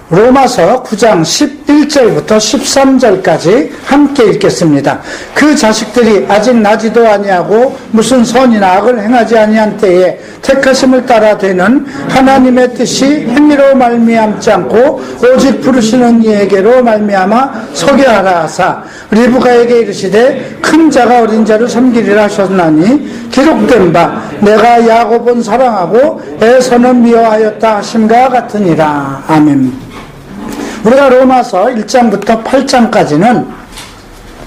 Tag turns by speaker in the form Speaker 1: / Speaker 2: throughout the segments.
Speaker 1: 로마서 9장 11절부터 13절까지 함께 읽겠습니다. 그 자식들이 아직 나지도 아니하고 무슨 선이나 악을 행하지 아니한 때에 택하심을 따라 되는 하나님의 뜻이 행위로 말미암지 않고 오직 부르시는 이에게로 말미암아 서게 하라 하사 리브가에게 이르시되 큰 자가 어린 자를 섬기리라 하셨나니 기록된 바 내가 야곱은 사랑하고 에서는 미워하였다 하심과 같으니라. 아멘. 우리가 로마서 1장부터 8장까지는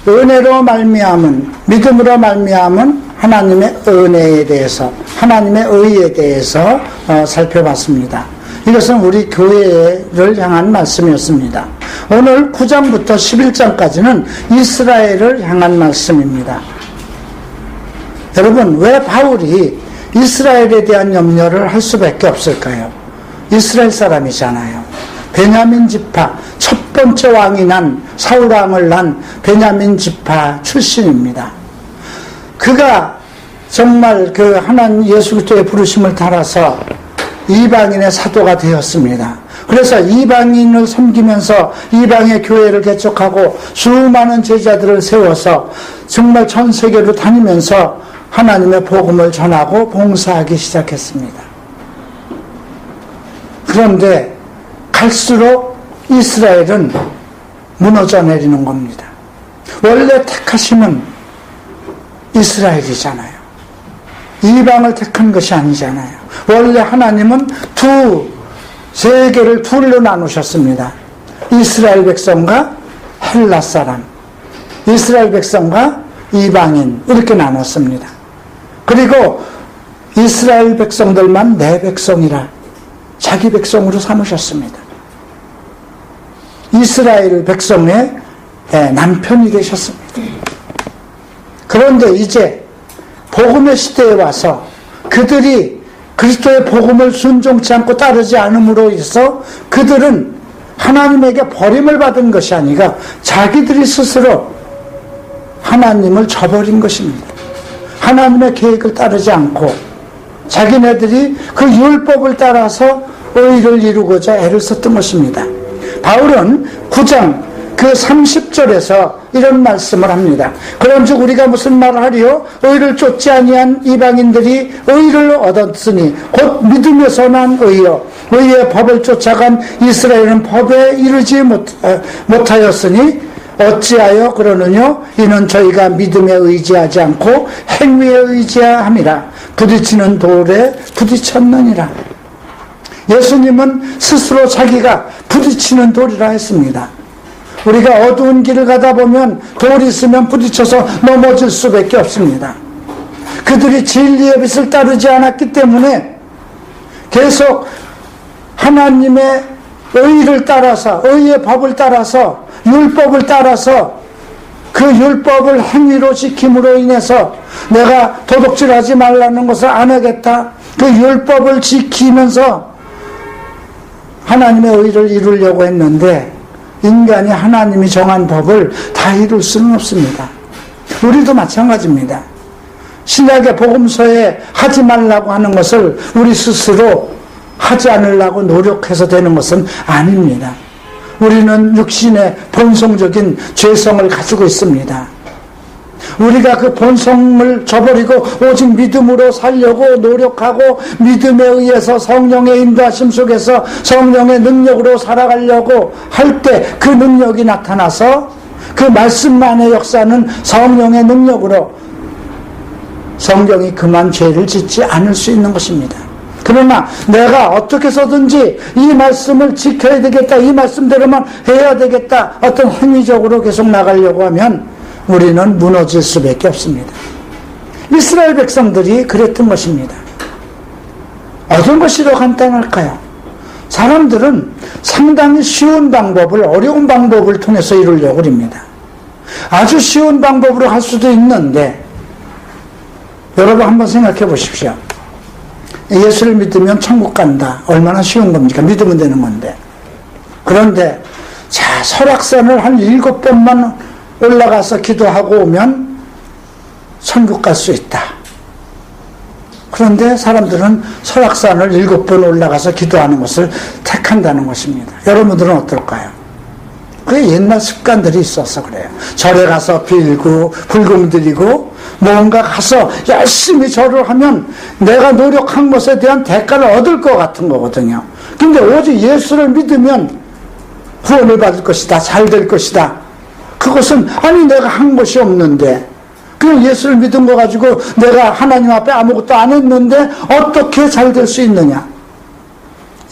Speaker 1: 은혜로 말미암은, 믿음으로 말미암은 하나님의 은혜에 대해서, 하나님의 의에 대해서 살펴봤습니다. 이것은 우리 교회를 향한 말씀이었습니다. 오늘 9장부터 11장까지는 이스라엘을 향한 말씀입니다. 여러분, 왜 바울이 이스라엘에 대한 염려를 할 수밖에 없을까요? 이스라엘 사람이잖아요. 베냐민 지파, 첫 번째 왕이 난, 사울왕을 난 베냐민 지파 출신입니다. 그가 정말 그 하나님 예수 그리스도의 부르심을 따라서 이방인의 사도가 되었습니다. 그래서 이방인을 섬기면서 이방의 교회를 개척하고 수많은 제자들을 세워서 정말 전 세계로 다니면서 하나님의 복음을 전하고 봉사하기 시작했습니다. 그런데 갈수록 이스라엘은 무너져 내리는 겁니다. 원래 택하심은 이스라엘이잖아요. 이방을 택한 것이 아니잖아요. 원래 하나님은 세계를 둘로 나누셨습니다. 이스라엘 백성과 헬라 사람, 이스라엘 백성과 이방인, 이렇게 나눴습니다. 그리고 이스라엘 백성들만 내 백성이라 자기 백성으로 삼으셨습니다. 이스라엘 백성의 남편이 되셨습니다. 그런데 이제 복음의 시대에 와서 그들이 그리스도의 복음을 순종치 않고 따르지 않음으로 인해서 그들은 하나님에게 버림을 받은 것이 아니라 자기들이 스스로 하나님을 저버린 것입니다. 하나님의 계획을 따르지 않고 자기네들이 그 율법을 따라서 의를 이루고자 애를 썼던 것입니다. 바울은 9장 그 30절에서 이런 말씀을 합니다. 그런즉 우리가 무슨 말을 하리요? 의를 쫓지 아니한 이방인들이 의를 얻었으니 곧 믿음에서 난 의요 의의 법을 쫓아간 이스라엘은 법에 이르지 못하였으니 어찌하여 그러느냐? 이는 저희가 믿음에 의지하지 않고 행위에 의지함이라. 부딪히는 돌에 부딪혔느니라. 예수님은 스스로 자기가 부딪히는 돌이라 했습니다. 우리가 어두운 길을 가다 보면 돌이 있으면 부딪혀서 넘어질 수밖에 없습니다. 그들이 진리의 빛을 따르지 않았기 때문에 계속 하나님의 의를 따라서, 의의 법을 따라서, 율법을 따라서 그 율법을 행위로 지킴으로 인해서 내가 도둑질하지 말라는 것을 안 하겠다. 그 율법을 지키면서 하나님의 의를 이루려고 했는데 인간이 하나님이 정한 법을 다 이룰 수는 없습니다. 우리도 마찬가지입니다. 신약의 복음서에 하지 말라고 하는 것을 우리 스스로 하지 않으려고 노력해서 되는 것은 아닙니다. 우리는 육신의 본성적인 죄성을 가지고 있습니다. 우리가 그 본성을 저버리고 오직 믿음으로 살려고 노력하고 믿음에 의해서 성령의 인도하심 속에서 성령의 능력으로 살아가려고 할 때 그 능력이 나타나서 그 말씀만의 역사는 성령의 능력으로 성경이 그만 죄를 짓지 않을 수 있는 것입니다. 그러나 내가 어떻게 해서든지 이 말씀을 지켜야 되겠다, 이 말씀대로만 해야 되겠다, 어떤 행위적으로 계속 나가려고 하면 우리는 무너질 수밖에 없습니다. 이스라엘 백성들이 그랬던 것입니다. 어떤 것이 더 간단할까요? 사람들은 상당히 쉬운 방법을 어려운 방법을 통해서 이루려고 합니다. 아주 쉬운 방법으로 할 수도 있는데 여러분 한번 생각해 보십시오. 예수를 믿으면 천국 간다. 얼마나 쉬운 겁니까? 믿으면 되는 건데. 그런데 자, 설악산을 한 7번만 올라가서 기도하고 오면 천국 갈 수 있다. 그런데 사람들은 설악산을 7번 올라가서 기도하는 것을 택한다는 것입니다. 여러분들은 어떨까요? 그게 옛날 습관들이 있어서 그래요. 절에 가서 빌고 불공 드리고 뭔가 가서 열심히 절을 하면 내가 노력한 것에 대한 대가를 얻을 것 같은 거거든요. 근데 오직 예수를 믿으면 구원을 받을 것이다, 잘 될 것이다. 그것은 아니 내가 한 것이 없는데 그냥 예수를 믿은 거 가지고 내가 하나님 앞에 아무것도 안 했는데 어떻게 잘 될 수 있느냐.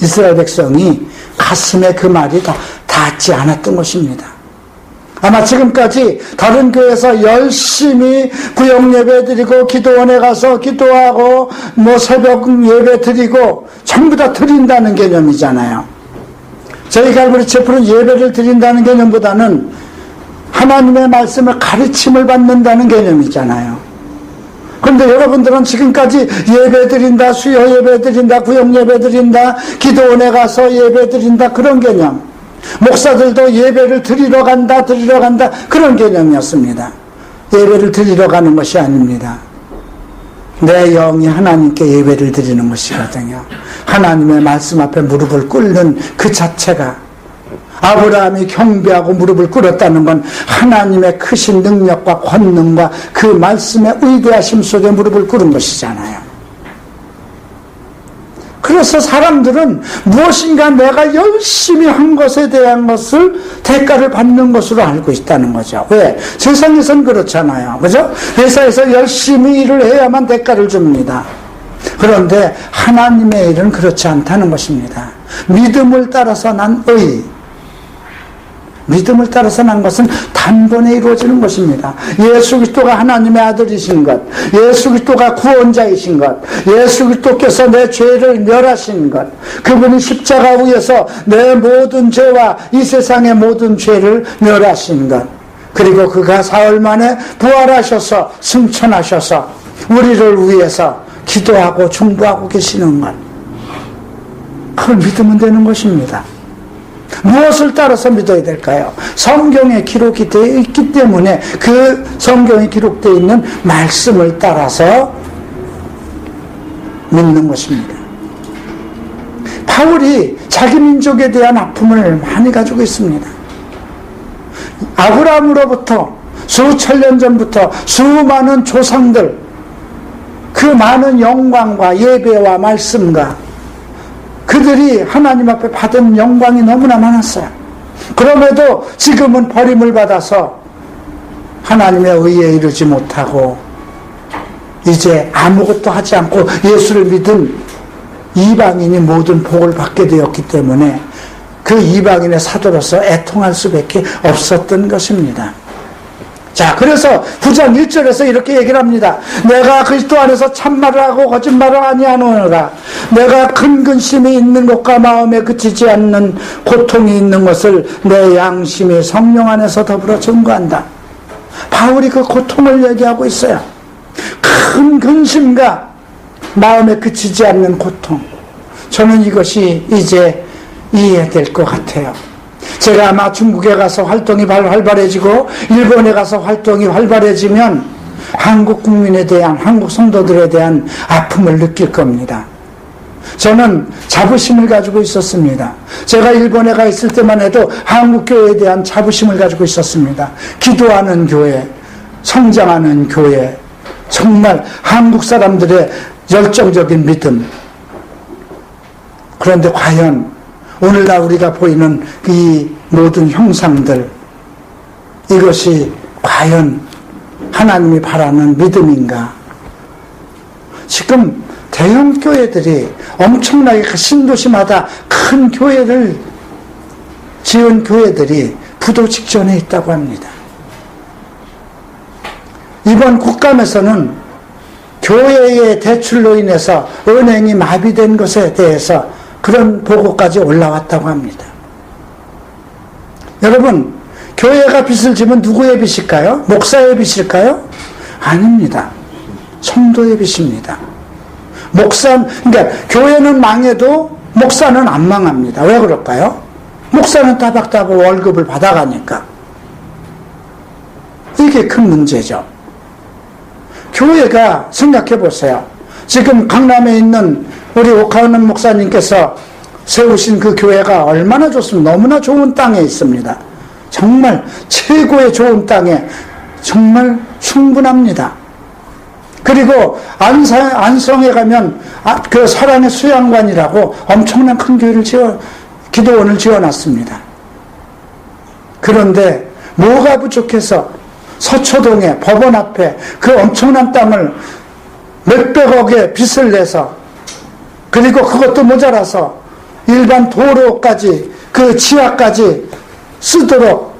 Speaker 1: 이스라엘 백성이 가슴에 그 말이 다 닿지 않았던 것입니다. 아마 지금까지 다른 교회에서 열심히 구역 예배 드리고 기도원에 가서 기도하고 뭐 새벽 예배 드리고 전부 다 드린다는 개념이잖아요. 저희 갈보리 체프는 예배를 드린다는 개념보다는 하나님의 말씀을 가르침을 받는다는 개념이잖아요. 그런데 여러분들은 지금까지 예배 드린다, 수요 예배 드린다, 구역 예배 드린다, 기도원에 가서 예배 드린다, 그런 개념. 목사들도 예배를 드리러 간다 그런 개념이었습니다. 예배를 드리러 가는 것이 아닙니다. 내 영이 하나님께 예배를 드리는 것이거든요. 하나님의 말씀 앞에 무릎을 꿇는 그 자체가, 아브라함이 경배하고 무릎을 꿇었다는 건 하나님의 크신 능력과 권능과 그 말씀의 위대하심 속에 무릎을 꿇은 것이잖아요. 그래서 사람들은 무엇인가 내가 열심히 한 것에 대한 것을 대가를 받는 것으로 알고 있다는 거죠. 왜? 세상에선 그렇잖아요. 그죠? 회사에서 열심히 일을 해야만 대가를 줍니다. 그런데 하나님의 일은 그렇지 않다는 것입니다. 믿음을 따라서 난 의, 믿음을 따라서 난 것은 단번에 이루어지는 것입니다. 예수 그리스도가 하나님의 아들이신 것, 예수 그리스도가 구원자이신 것, 예수 그리스도께서 내 죄를 멸하신 것, 그분이 십자가 위에서 내 모든 죄와 이 세상의 모든 죄를 멸하신 것, 그리고 그가 사흘 만에 부활하셔서 승천하셔서 우리를 위해서 기도하고 중보하고 계시는 것, 그걸 믿으면 되는 것입니다. 무엇을 따라서 믿어야 될까요? 성경에 기록이 되어 있기 때문에 그 성경에 기록되어 있는 말씀을 따라서 믿는 것입니다. 바울이 자기 민족에 대한 아픔을 많이 가지고 있습니다. 아브라함으로부터 수천 년 전부터 수많은 조상들, 그 많은 영광과 예배와 말씀과 그들이 하나님 앞에 받은 영광이 너무나 많았어요. 그럼에도 지금은 버림을 받아서 하나님의 의에 이르지 못하고 이제 아무것도 하지 않고 예수를 믿은 이방인이 모든 복을 받게 되었기 때문에 그 이방인의 사도로서 애통할 수밖에 없었던 것입니다. 자, 그래서 9장 1절에서 이렇게 얘기를 합니다. 내가 그리스도 안에서 참말을 하고 거짓말을 아니하노라. 내가 큰 근심이 있는 것과 마음에 그치지 않는 고통이 있는 것을 내 양심이 성령 안에서 더불어 증거한다. 바울이 그 고통을 얘기하고 있어요. 큰 근심과 마음에 그치지 않는 고통. 저는 이것이 이제 이해될 것 같아요. 제가 아마 중국에 가서 활동이 활발해지고 일본에 가서 활동이 활발해지면 한국 국민에 대한, 한국 성도들에 대한 아픔을 느낄 겁니다. 저는 자부심을 가지고 있었습니다. 제가 일본에 가 있을 때만 해도 한국 교회에 대한 자부심을 가지고 있었습니다. 기도하는 교회, 성장하는 교회, 정말 한국 사람들의 열정적인 믿음. 그런데 과연 오늘날 우리가 보이는 이 모든 형상들, 이것이 과연 하나님이 바라는 믿음인가? 지금 대형 교회들이 엄청나게 신도시마다 큰 교회를 지은 교회들이 부도 직전에 있다고 합니다. 이번 국감에서는 교회의 대출로 인해서 은행이 마비된 것에 대해서 그런 보고까지 올라왔다고 합니다. 여러분, 교회가 빚을 지면 누구의 빚일까요? 목사의 빚일까요? 아닙니다. 성도의 빚입니다. 그러니까 교회는 망해도 목사는 안 망합니다. 왜 그럴까요? 목사는 따박따박 월급을 받아가니까. 이게 큰 문제죠. 교회가 생각해 보세요. 지금 강남에 있는 우리 오카는 목사님께서 세우신 그 교회가 얼마나 좋습니다. 너무나 좋은 땅에 있습니다. 정말 최고의 좋은 땅에 정말 충분합니다. 그리고 안성에 가면 그 사랑의 수양관이라고 엄청난 큰 교회를 기도원을 지어놨습니다. 그런데 뭐가 부족해서 서초동에 법원 앞에 그 엄청난 땅을 몇백억의 빚을 내서, 그리고 그것도 모자라서 일반 도로까지 그 지하까지 쓰도록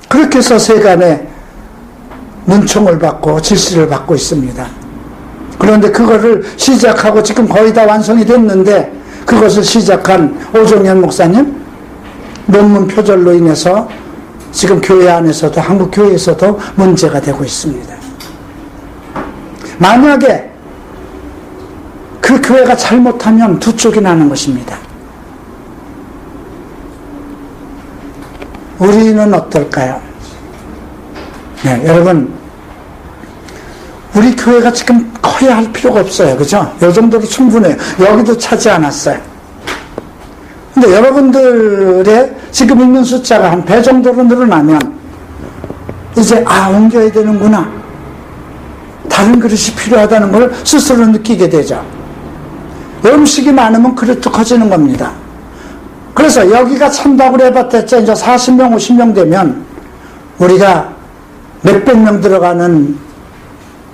Speaker 1: 그렇게 해서 세간에 문총을 받고 질시를 받고 있습니다. 그런데 그거를 시작하고 지금 거의 다 완성이 됐는데, 그것을 시작한 오종현 목사님 논문 표절로 인해서 지금 교회 안에서도 한국 교회에서도 문제가 되고 있습니다. 만약에 그 교회가 잘못하면 두 쪽이 나는 것입니다. 우리는 어떨까요? 네, 여러분, 우리 교회가 지금 커야 할 필요가 없어요. 그죠? 이 정도로 충분해요. 여기도 차지 않았어요. 근데 여러분들의 지금 있는 숫자가 한 배 정도로 늘어나면 이제 옮겨야 되는구나, 다른 그릇이 필요하다는 걸 스스로 느끼게 되죠. 음식이 많으면 그릇도 커지는 겁니다. 그래서 여기가 찬다고 해봤자 이제 40명 50명 되면 우리가 몇백 명 들어가는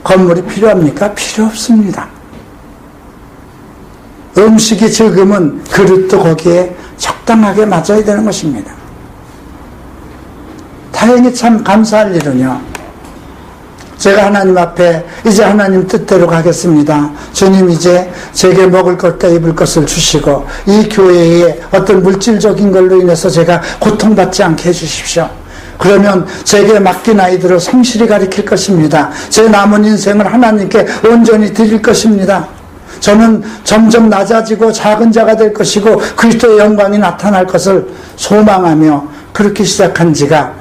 Speaker 1: 건물이 필요합니까? 필요 없습니다. 음식이 적으면 그릇도 거기에 적당하게 맞아야 되는 것입니다. 다행히 참 감사할 일은요, 제가 하나님 앞에 이제 하나님 뜻대로 가겠습니다. 주님, 이제 제게 먹을 것과 입을 것을 주시고 이 교회에 어떤 물질적인 걸로 인해서 제가 고통받지 않게 해주십시오. 그러면 제게 맡긴 아이들을 성실히 가르칠 것입니다. 제 남은 인생을 하나님께 온전히 드릴 것입니다. 저는 점점 낮아지고 작은 자가 될 것이고 그리스도의 영광이 나타날 것을 소망하며 그렇게 시작한 지가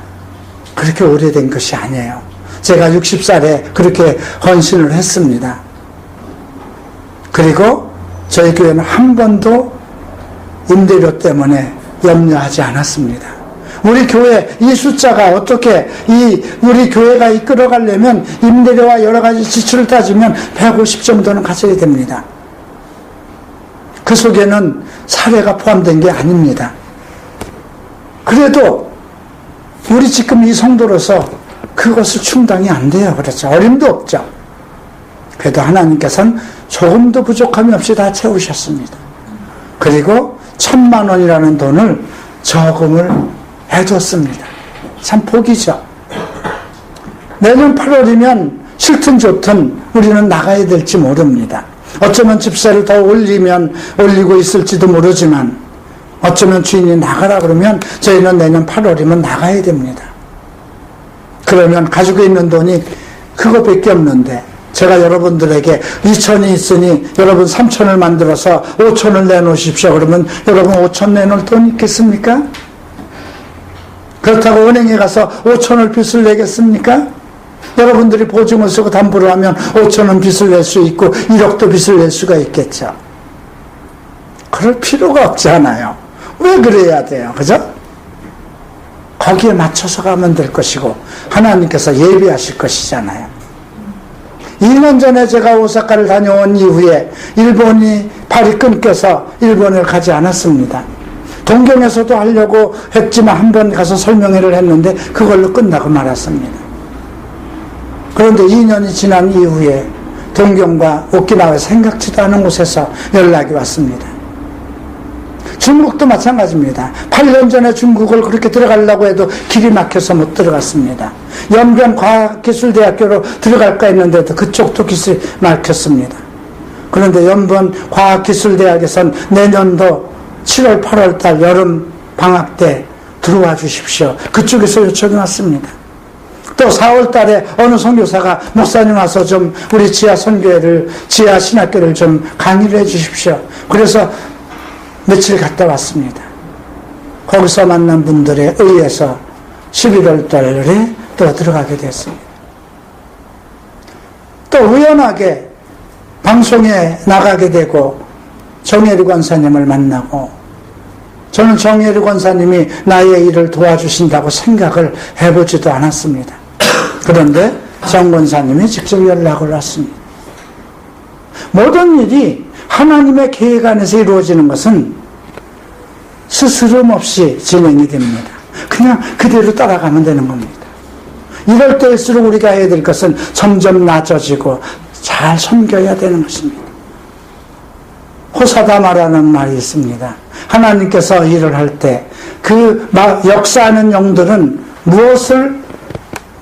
Speaker 1: 그렇게 오래된 것이 아니에요. 제가 60살에 그렇게 헌신을 했습니다. 그리고 저희 교회는 한 번도 임대료 때문에 염려하지 않았습니다. 우리 교회 이 숫자가 어떻게 우리 교회가 이끌어가려면 임대료와 여러 가지 지출을 따지면 150 정도는 가져야 됩니다. 그 속에는 사례가 포함된 게 아닙니다. 그래도 우리 지금 이 성도로서 그것을 충당이 안 돼요. 그렇죠. 어림도 없죠. 그래도 하나님께서는 조금도 부족함이 없이 다 채우셨습니다. 그리고 1,000만 원이라는 돈을 저금을 해뒀습니다. 참 복이죠. 내년 8월이면 싫든 좋든 우리는 나가야 될지 모릅니다. 어쩌면 집세를 더 올리고 있을지도 모르지만, 어쩌면 주인이 나가라 그러면 저희는 내년 8월이면 나가야 됩니다. 그러면 가지고 있는 돈이 그거밖에 없는데, 제가 여러분들에게 2,000이 있으니 여러분 3,000을 만들어서 5,000을 내놓으십시오. 그러면 여러분 5,000 내놓을 돈 있겠습니까? 그렇다고 은행에 가서 5,000을 빚을 내겠습니까? 여러분들이 보증을 쓰고 담보를 하면 5,000원 빚을 낼 수 있고 1억도 빚을 낼 수가 있겠죠. 그럴 필요가 없잖아요. 왜 그래야 돼요? 그죠? 거기에 맞춰서 가면 될 것이고 하나님께서 예비하실 것이잖아요. 2년 전에 제가 오사카를 다녀온 이후에 일본이 발이 끊겨서 일본을 가지 않았습니다. 동경에서도 하려고 했지만 한 번 가서 설명회를 했는데 그걸로 끝나고 말았습니다. 그런데 2년이 지난 이후에 동경과 오키나와에 생각지도 않은 곳에서 연락이 왔습니다. 중국도 마찬가지입니다. 8년 전에 중국을 그렇게 들어가려고 해도 길이 막혀서 못 들어갔습니다. 연변과학기술대학교로 들어갈까 했는데도 그쪽도 길이 막혔습니다. 그런데 연변과학기술대학에선 내년도 7월 8월 달 여름 방학 때 들어와 주십시오. 그쪽에서 요청이 왔습니다. 또 4월 달에 어느 선교사가 목사님 와서 좀 우리 지하 신학교를 좀 강의를 해 주십시오. 그래서 며칠 갔다 왔습니다. 거기서 만난 분들에 의해서 11월 달에 또 들어가게 됐습니다. 또 우연하게 방송에 나가게 되고 정혜리 권사님을 만나고, 저는 정혜리 권사님이 나의 일을 도와주신다고 생각을 해보지도 않았습니다. 그런데 정 권사님이 직접 연락을 왔습니다. 모든 일이 하나님의 계획 안에서 이루어지는 것은 스스럼 없이 진행이 됩니다. 그냥 그대로 따라가면 되는 겁니다. 이럴 때일수록 우리가 해야 될 것은 점점 낮아지고 잘 섬겨야 되는 것입니다. 호사다마라는 말이 있습니다. 하나님께서 일을 할 때 그 역사하는 영들은 무엇을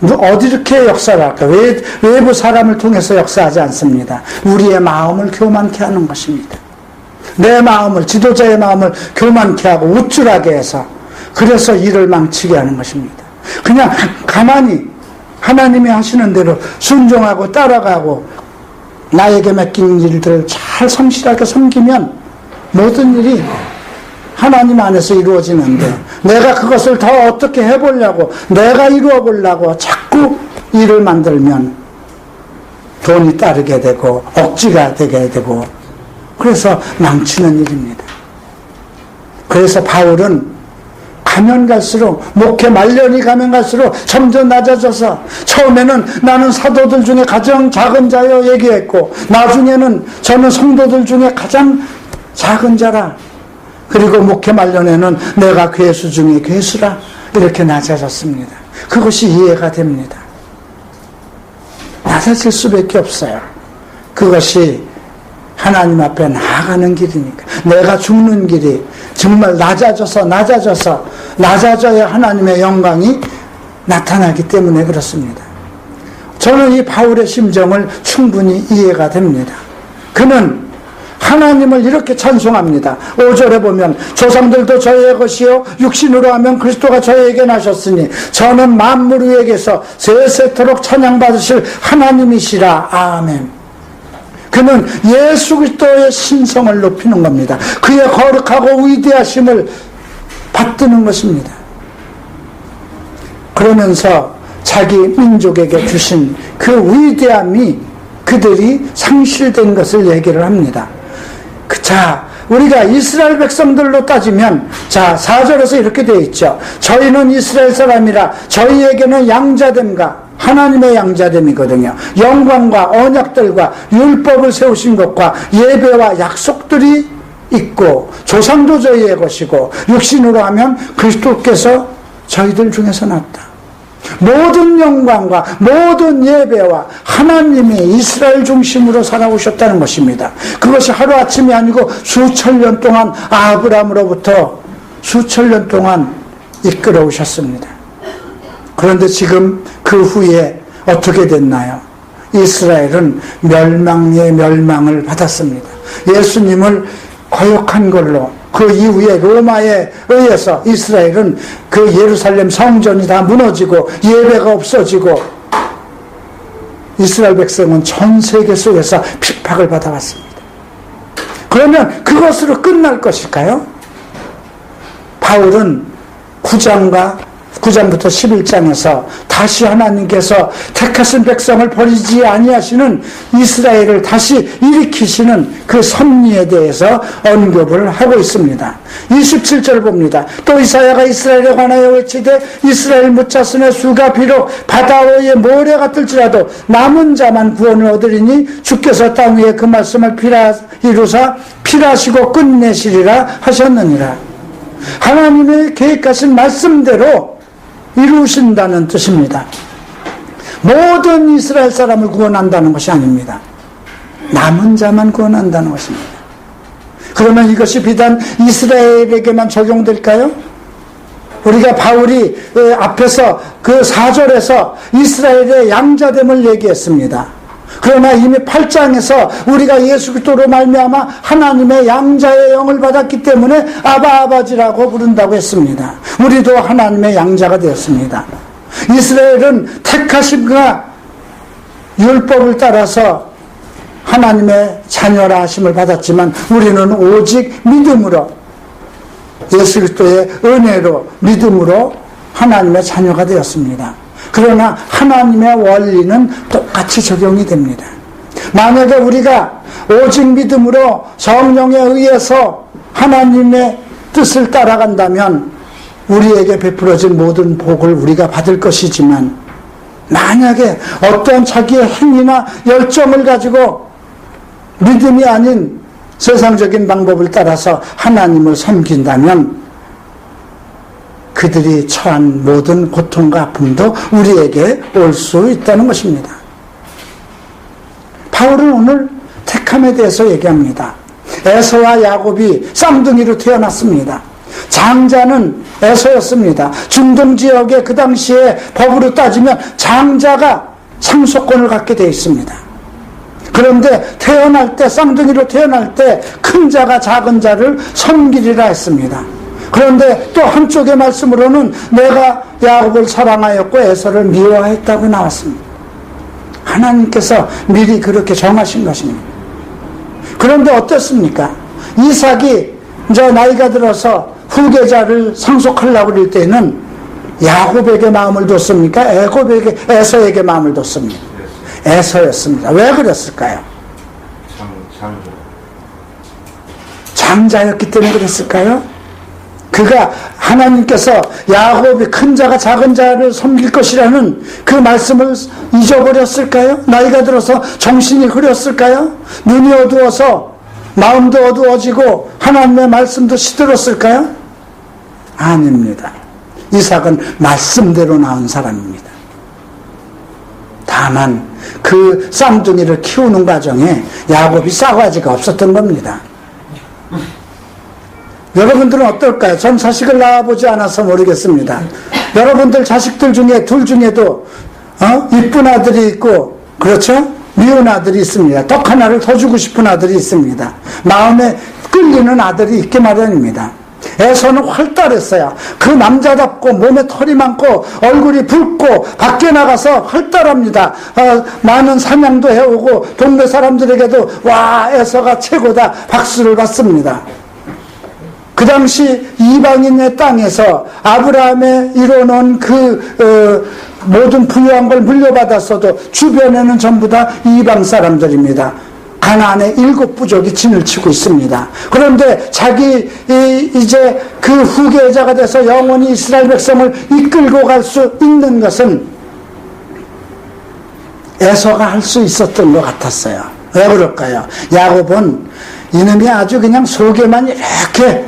Speaker 1: 어디렇게 역사를 할까? 외부 사람을 통해서 역사하지 않습니다. 우리의 마음을 교만케 하는 것입니다. 내 마음을, 지도자의 마음을 교만케 하고 우쭐하게 해서, 그래서 일을 망치게 하는 것입니다. 그냥 가만히 하나님이 하시는 대로 순종하고 따라가고 나에게 맡긴 일들을 잘 성실하게 섬기면 모든 일이 하나님 안에서 이루어지는데, 내가 그것을 더 어떻게 해보려고, 내가 이루어보려고 자꾸 일을 만들면 돈이 따르게 되고 억지가 되게 되고, 그래서 망치는 일입니다. 그래서 바울은 가면 갈수록, 목회 말년이 가면 갈수록 점점 낮아져서, 처음에는 나는 사도들 중에 가장 작은 자여 얘기했고, 나중에는 저는 성도들 중에 가장 작은 자라, 그리고 목회 말년에는 내가 괴수 중에 괴수라, 이렇게 낮아졌습니다. 그것이 이해가 됩니다. 낮아질 수밖에 없어요. 그것이 하나님 앞에 나아가는 길이니까. 내가 죽는 길이 정말 낮아져야 하나님의 영광이 나타나기 때문에 그렇습니다. 저는 이 바울의 심정을 충분히 이해가 됩니다. 그는 하나님을 이렇게 찬송합니다. 5절에 보면 조상들도 저의 것이요 육신으로 하면 그리스도가 저에게 나셨으니 저는 만물 위에게서 세세토록 찬양받으실 하나님이시라. 아멘. 그는 예수 그리스도의 신성을 높이는 겁니다. 그의 거룩하고 위대하심을 받드는 것입니다. 그러면서 자기 민족에게 주신 그 위대함이 그들이 상실된 것을 얘기를 합니다. 자, 우리가 이스라엘 백성들로 따지면, 자, 4절에서 이렇게 되어 있죠. 저희는 이스라엘 사람이라 저희에게는 양자됨과 하나님의 양자됨이거든요. 영광과 언약들과 율법을 세우신 것과 예배와 약속들이 있고, 조상도 저희의 것이고, 육신으로 하면 그리스도께서 저희들 중에서 났다. 모든 영광과 모든 예배와 하나님이 이스라엘 중심으로 살아오셨다는 것입니다. 그것이 하루아침이 아니고 수천 년 동안 아브라함으로부터 수천 년 동안 이끌어 오셨습니다. 그런데 지금 그 후에 어떻게 됐나요? 이스라엘은 멸망의 멸망을 받았습니다. 예수님을 거역한 걸로, 그 이후에 로마에 의해서 이스라엘은 그 예루살렘 성전이 다 무너지고 예배가 없어지고, 이스라엘 백성은 전 세계 속에서 핍박을 받아왔습니다. 그러면 그것으로 끝날 것일까요? 바울은 9장부터 11장에서 다시 하나님께서 택하신 백성을 버리지 아니하시는 이스라엘을 다시 일으키시는 그 섭리에 대해서 언급을 하고 있습니다. 27절 봅니다. 또 이사야가 이스라엘에 관하여 외치되 이스라엘 무차선의 수가 비록 바다 위에 모래 같을지라도 남은 자만 구원을 얻으리니 주께서 땅 위에 그 말씀을 이루사 필하시고 끝내시리라 하셨느니라. 하나님의 계획하신 말씀대로 이루신다는 뜻입니다. 모든 이스라엘 사람을 구원한다는 것이 아닙니다. 남은 자만 구원한다는 것입니다. 그러면 이것이 비단 이스라엘에게만 적용될까요? 우리가 바울이 앞에서 그 4절에서 이스라엘의 양자됨을 얘기했습니다. 그러나 이미 8장에서 우리가 예수 그리스도로 말미암아 하나님의 양자의 영을 받았기 때문에 아바 아버지라고 부른다고 했습니다. 우리도 하나님의 양자가 되었습니다. 이스라엘은 택하심과 율법을 따라서 하나님의 자녀라 하심을 받았지만, 우리는 오직 믿음으로, 예수 그리스도의 은혜로 믿음으로 하나님의 자녀가 되었습니다. 그러나 하나님의 원리는 똑같이 적용이 됩니다. 만약에 우리가 오직 믿음으로 성령에 의해서 하나님의 뜻을 따라간다면 우리에게 베풀어진 모든 복을 우리가 받을 것이지만, 만약에 어떤 자기의 행위나 열정을 가지고 믿음이 아닌 세상적인 방법을 따라서 하나님을 섬긴다면 그들이 처한 모든 고통과 아픔도 우리에게 올 수 있다는 것입니다. 바울은 오늘 택함에 대해서 얘기합니다. 에서와 야곱이 쌍둥이로 태어났습니다. 장자는 에서였습니다. 중동 지역의 그 당시에 법으로 따지면 장자가 상속권을 갖게 되어 있습니다. 그런데 태어날 때, 쌍둥이로 태어날 때 큰 자가 작은 자를 섬기리라 했습니다. 그런데 또 한쪽의 말씀으로는 내가 야곱을 사랑하였고 에서를 미워했다고 나왔습니다. 하나님께서 미리 그렇게 정하신 것입니다. 그런데 어떻습니까? 이삭이 이제 나이가 들어서 후계자를 상속하려고 할 때는 야곱에게 마음을 뒀습니까? 에서에게 마음을 뒀습니다. 에서였습니다. 왜 그랬을까요? 장자였기 때문에 그랬을까요? 그가 하나님께서 야곱이 큰 자가 작은 자를 섬길 것이라는 그 말씀을 잊어버렸을까요? 나이가 들어서 정신이 흐렸을까요? 눈이 어두워서 마음도 어두워지고 하나님의 말씀도 시들었을까요? 아닙니다. 이삭은 말씀대로 낳은 사람입니다. 다만 그 쌍둥이를 키우는 과정에 야곱이 싸가지가 없었던 겁니다. 여러분들은 어떨까요? 전 자식을 낳아보지 않아서 모르겠습니다. 여러분들 자식들 중에 둘 중에도 이쁜 아들이 있고, 그렇죠? 미운 아들이 있습니다. 떡 하나를 더 주고 싶은 아들이 있습니다. 마음에 끌리는 아들이 있기 마련입니다. 에서는 활달했어요. 그 남자답고 몸에 털이 많고 얼굴이 붉고 밖에 나가서 활달합니다. 많은 사냥도 해오고 동네 사람들에게도 와, 에서가 최고다 박수를 받습니다. 그 당시 이방인의 땅에서 아브라함의 이뤄놓은 모든 부유한 걸 물려받았어도 주변에는 전부 다 이방 사람들입니다. 가나안의 7부족이 진을 치고 있습니다. 그런데 자기 이제 그 후계자가 돼서 영원히 이스라엘 백성을 이끌고 갈 수 있는 것은 에서가 할 수 있었던 것 같았어요. 왜 그럴까요? 야곱은 이놈이 아주 그냥 속에만 이렇게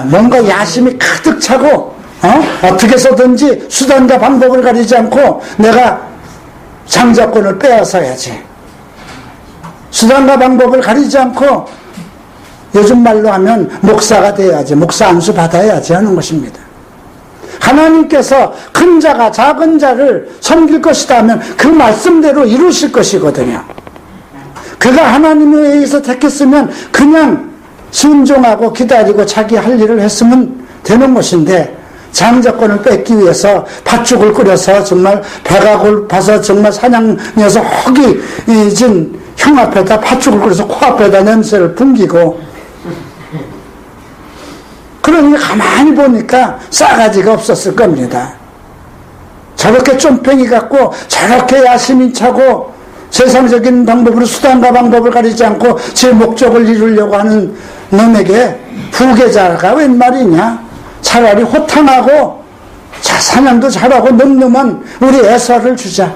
Speaker 1: 뭔가 야심이 가득 차고 어떻게 해서든지 수단과 방법을 가리지 않고 내가 장자권을 빼앗아야지, 수단과 방법을 가리지 않고 요즘 말로 하면 목사가 돼야지, 목사 안수 받아야지 하는 것입니다. 하나님께서 큰 자가 작은 자를 섬길 것이다 하면 그 말씀대로 이루실 것이거든요. 그가 하나님에 의해서 택했으면 그냥 순종하고 기다리고 자기 할 일을 했으면 되는 것인데, 장자권을 뺏기 위해서 팥죽을 끓여서 정말 배가 고파서 정말 사냥해서 허기진 형 앞에다 팥죽을 끓여서 코앞에다 냄새를 풍기고, 그러니 가만히 보니까 싸가지가 없었을 겁니다. 저렇게 쫌팽이 같고 저렇게 야심이 차고 세상적인 방법으로 수단과 방법을 가리지 않고 제 목적을 이루려고 하는 놈에게 후계자가 웬 말이냐? 차라리 호탕하고 사냥도 잘하고 늠름한 우리 에서를 주자.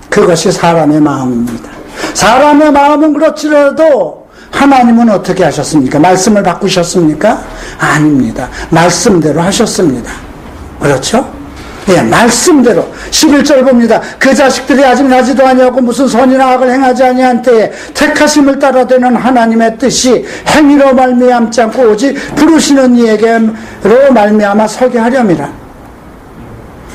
Speaker 1: 그것이 사람의 마음입니다. 사람의 마음은 그렇지라도 하나님은 어떻게 하셨습니까? 말씀을 바꾸셨습니까? 아닙니다. 말씀대로 하셨습니다. 그렇죠? 예, 말씀대로. 11절 봅니다. 그 자식들이 아직 나지도 아니하고 무슨 선이나 악을 행하지 아니한 때에 택하심을 따라되는 하나님의 뜻이 행위로 말미암지 않고 오직 부르시는 이에게로 말미암아 서게 하렴이라.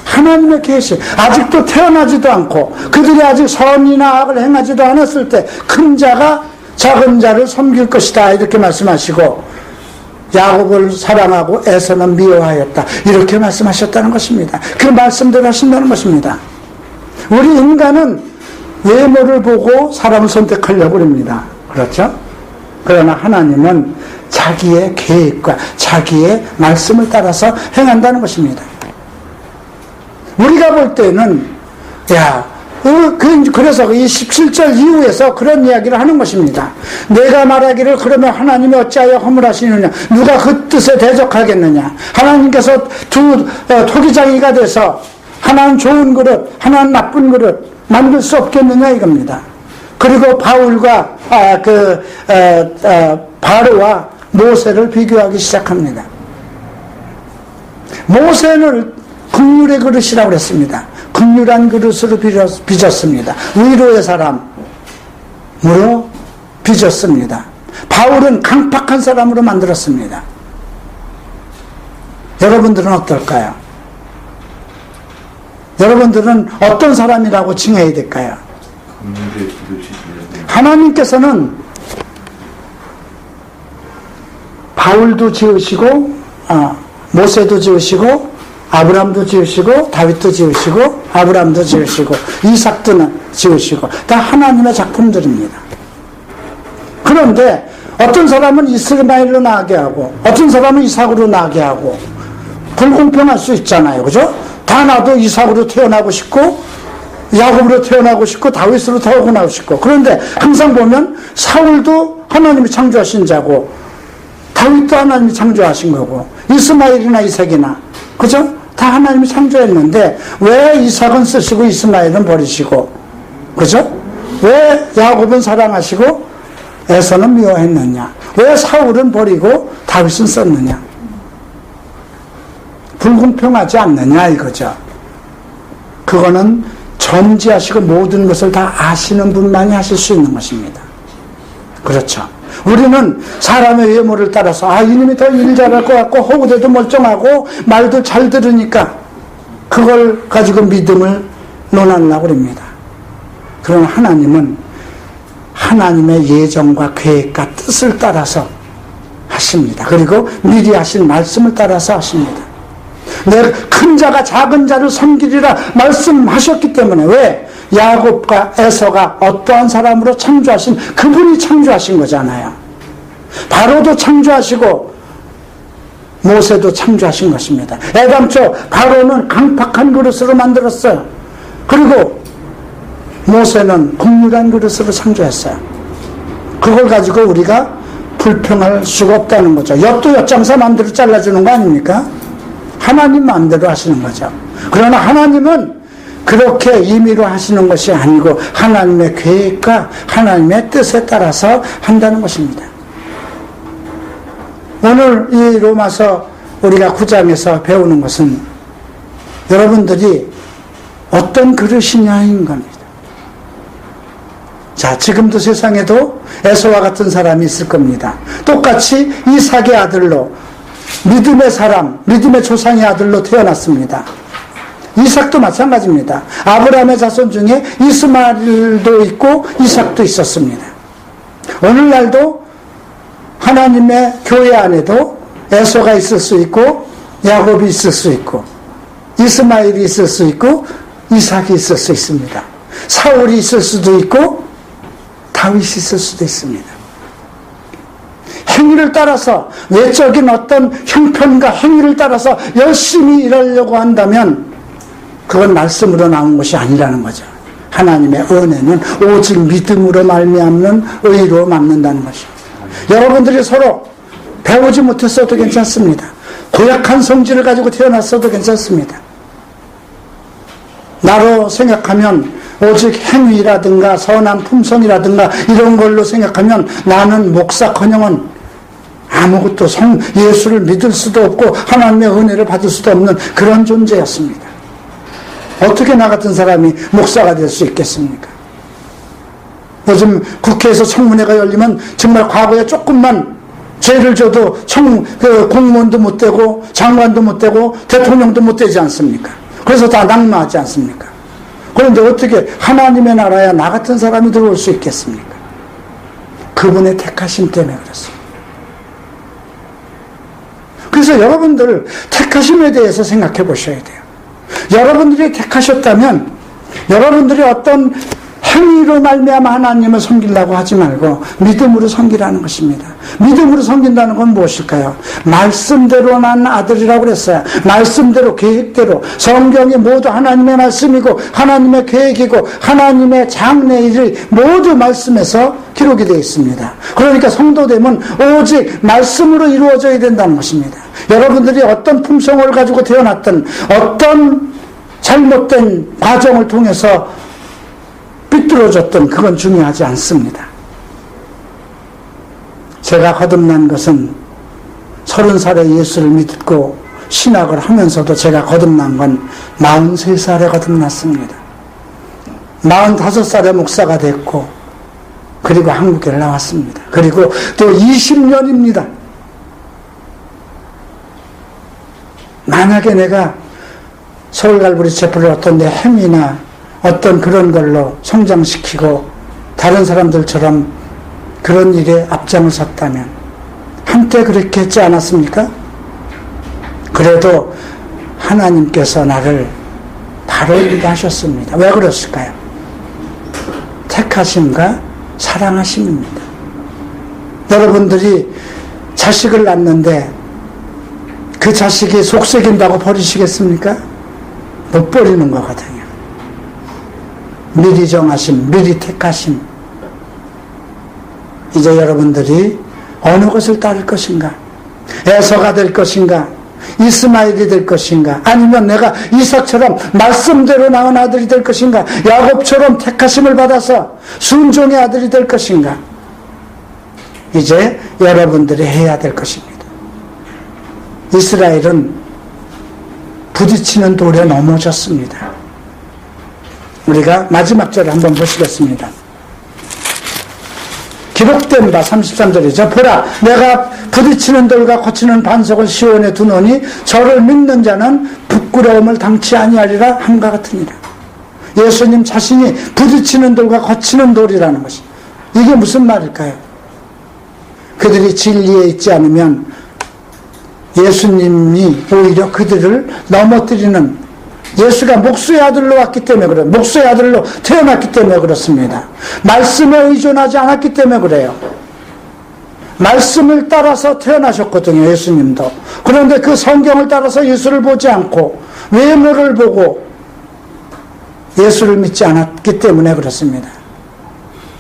Speaker 1: 하나님의 계시, 아직도 태어나지도 않고 그들이 아직 선이나 악을 행하지도 않았을 때 큰 자가 작은 자를 섬길 것이다, 이렇게 말씀하시고 야곱을 사랑하고 에서는 미워하였다, 이렇게 말씀하셨다는 것입니다. 그 말씀대로 하신다는 것입니다. 우리 인간은 외모를 보고 사람을 선택하려고 합니다. 그렇죠? 그러나 하나님은 자기의 계획과 자기의 말씀을 따라서 행한다는 것입니다. 우리가 볼 때는 그래서 이 17절 이후에서 그런 이야기를 하는 것입니다. 내가 말하기를 그러면 하나님이 어찌하여 허물하시느냐? 누가 그 뜻에 대적하겠느냐? 하나님께서 토기장이가 돼서 하나는 좋은 그릇, 하나는 나쁜 그릇 만들 수 없겠느냐 이겁니다. 그리고 바울과 바로와 모세를 비교하기 시작합니다. 모세는 긍휼의 그릇이라고 그랬습니다. 긍휼한 그릇으로 빚었습니다. 위로의 사람으로 빚었습니다. 바울은 강팍한 사람으로 만들었습니다. 여러분들은 어떨까요? 여러분들은 어떤 사람이라고 칭해야 될까요? 하나님께서는 바울도 지으시고 모세도 지으시고 아브람도 지으시고 다윗도 지으시고 아브람도 지으시고 이삭도 지으시고 다 하나님의 작품들입니다. 그런데 어떤 사람은 이스마엘로 나게 하고 어떤 사람은 이삭으로 나게 하고 불공평할 수 있잖아요. 그죠? 다 나도 이삭으로 태어나고 싶고 야곱으로 태어나고 싶고 다윗으로 태어나고 싶고 그런데 항상 보면 사울도 하나님이 창조하신 자고 다윗도 하나님이 창조하신 거고 이스마엘이나 이삭이나 그죠? 다 하나님이 창조했는데 왜 이삭은 쓰시고 이스마엘은 버리시고 그죠? 왜 야곱은 사랑하시고 에서는 미워했느냐? 왜 사울은 버리고 다윗은 썼느냐? 불공평하지 않느냐 이거죠. 그거는 전지하시고 모든 것을 다 아시는 분만이 하실 수 있는 것입니다. 그렇죠. 우리는 사람의 외모를 따라서 이놈이 더 일 잘할 것 같고 호구대도 멀쩡하고 말도 잘 들으니까 그걸 가지고 믿음을 논하려고 합니다. 그러나 하나님은 하나님의 예정과 계획과 뜻을 따라서 하십니다. 그리고 미리 하신 말씀을 따라서 하십니다. 내 큰 자가 작은 자를 섬기리라 말씀하셨기 때문에 왜? 야곱과 에서가 어떠한 사람으로 창조하신 그분이 창조하신 거잖아요. 바로도 창조하시고 모세도 창조하신 것입니다. 애당초 바로는 강팍한 그릇으로 만들었어요. 그리고 모세는 긍휼한 그릇으로 창조했어요. 그걸 가지고 우리가 불평할 수가 없다는 거죠. 엿도 엿장사 마음대로 잘라주는 거 아닙니까? 하나님 마음대로 하시는 거죠. 그러나 하나님은 그렇게 임의로 하시는 것이 아니고 하나님의 계획과 하나님의 뜻에 따라서 한다는 것입니다. 오늘 이 로마서 우리가 9장에서 배우는 것은 여러분들이 어떤 그릇이냐인 겁니다. 자, 지금도 세상에도 에서와 같은 사람이 있을 겁니다. 똑같이 이삭의 아들로 믿음의 사람, 믿음의 조상의 아들로 태어났습니다. 이삭도 마찬가지입니다. 아브라함의 자손 중에 이스마엘도 있고 이삭도 있었습니다. 오늘날도 하나님의 교회 안에도 에서가 있을 수 있고 야곱이 있을 수 있고 이스마엘이 있을 수 있고 이삭이 있을 수 있습니다. 사울이 있을 수도 있고 다윗이 있을 수도 있습니다. 행위를 따라서 외적인 어떤 형편과 행위를 따라서 열심히 일하려고 한다면 그건 말씀으로 나온 것이 아니라는 거죠. 하나님의 은혜는 오직 믿음으로 말미암는 의로 막는다는 것입니다. 여러분들이 서로 배우지 못했어도 괜찮습니다. 고약한 성질을 가지고 태어났어도 괜찮습니다. 나로 생각하면 오직 행위라든가 선한 품성이라든가 이런 걸로 생각하면 나는 목사커녕은 아무것도 예수를 믿을 수도 없고 하나님의 은혜를 받을 수도 없는 그런 존재였습니다. 어떻게 나 같은 사람이 목사가 될 수 있겠습니까? 요즘 국회에서 청문회가 열리면 정말 과거에 조금만 죄를 져도 공무원도 못 되고 장관도 못 되고 대통령도 못 되지 않습니까? 그래서 다 낙마하지 않습니까? 그런데 어떻게 하나님의 나라에 나 같은 사람이 들어올 수 있겠습니까? 그분의 택하심 때문에 그렇습니다. 그래서 여러분들 택하심에 대해서 생각해 보셔야 돼요. 여러분들이 택하셨다면 여러분들이 어떤 행위로 말미암아 하나님을 섬기려고 하지 말고 믿음으로 섬기라는 것입니다. 믿음으로 섬긴다는 건 무엇일까요? 말씀대로 난 아들이라고 그랬어요. 말씀대로, 계획대로. 성경이 모두 하나님의 말씀이고 하나님의 계획이고 하나님의 장래일이 모두 말씀에서 기록이 되어 있습니다. 그러니까 성도됨은 오직 말씀으로 이루어져야 된다는 것입니다. 여러분들이 어떤 품성을 가지고 태어났든 어떤 잘못된 과정을 통해서 삐뚤어졌든 그건 중요하지 않습니다. 제가 거듭난 것은 30살에 예수를 믿고 신학을 하면서도 제가 거듭난 건 43살에 거듭났습니다. 45살에 목사가 됐고 그리고 한국에 나왔습니다. 그리고 또 20년입니다. 만약에 내가 서울갈보리 체포를 어떤 내 행위나 어떤 그런 걸로 성장시키고 다른 사람들처럼 그런 일에 앞장을 섰다면 한때 그렇게 했지 않았습니까? 그래도 하나님께서 나를 바로 인도하셨습니다. 왜 그랬을까요? 택하심과 사랑하심입니다. 여러분들이 자식을 낳는데 그 자식이 속썩인다고 버리시겠습니까? 못 버리는 거거든요. 미리 정하심, 미리 택하심. 이제 여러분들이 어느 것을 따를 것인가? 에서가 될 것인가? 이스마엘이 될 것인가? 아니면 내가 이삭처럼 말씀대로 낳은 아들이 될 것인가? 야곱처럼 택하심을 받아서 순종의 아들이 될 것인가? 이제 여러분들이 해야 될 것입니다. 이스라엘은 부딪히는 돌에 넘어졌습니다. 우리가 마지막 절을 한번 보시겠습니다. 기록된 바 33절이죠. 보라, 내가 부딪히는 돌과 거치는 반석을 시온에 두노니 저를 믿는 자는 부끄러움을 당치 아니하리라 함과 같으니라. 예수님 자신이 부딪히는 돌과 거치는 돌이라는 것이 이게 무슨 말일까요? 그들이 진리에 있지 않으면 예수님이 오히려 그들을 넘어뜨리는, 예수가 목수의 아들로 왔기 때문에 그래요. 목수의 아들로 태어났기 때문에 그렇습니다. 말씀에 의존하지 않았기 때문에 그래요. 말씀을 따라서 태어나셨거든요, 예수님도. 그런데 그 성경을 따라서 예수를 보지 않고 외모를 보고 예수를 믿지 않았기 때문에 그렇습니다.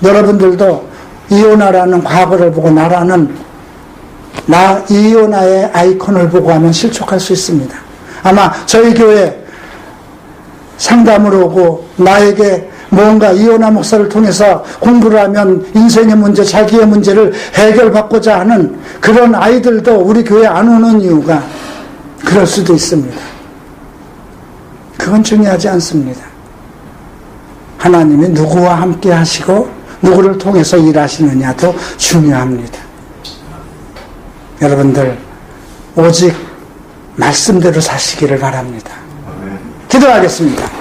Speaker 1: 여러분들도 이오나라는 과거를 보고 이오나의 아이콘을 보고 하면 실족할 수 있습니다. 아마 저희 교회 상담을 오고 나에게 뭔가 이오나 목사를 통해서 공부를 하면 인생의 문제, 자기의 문제를 해결받고자 하는 그런 아이들도 우리 교회 안 오는 이유가 그럴 수도 있습니다. 그건 중요하지 않습니다. 하나님이 누구와 함께 하시고 누구를 통해서 일하시느냐도 중요합니다. 여러분들 오직 말씀대로 사시기를 바랍니다. 기도하겠습니다.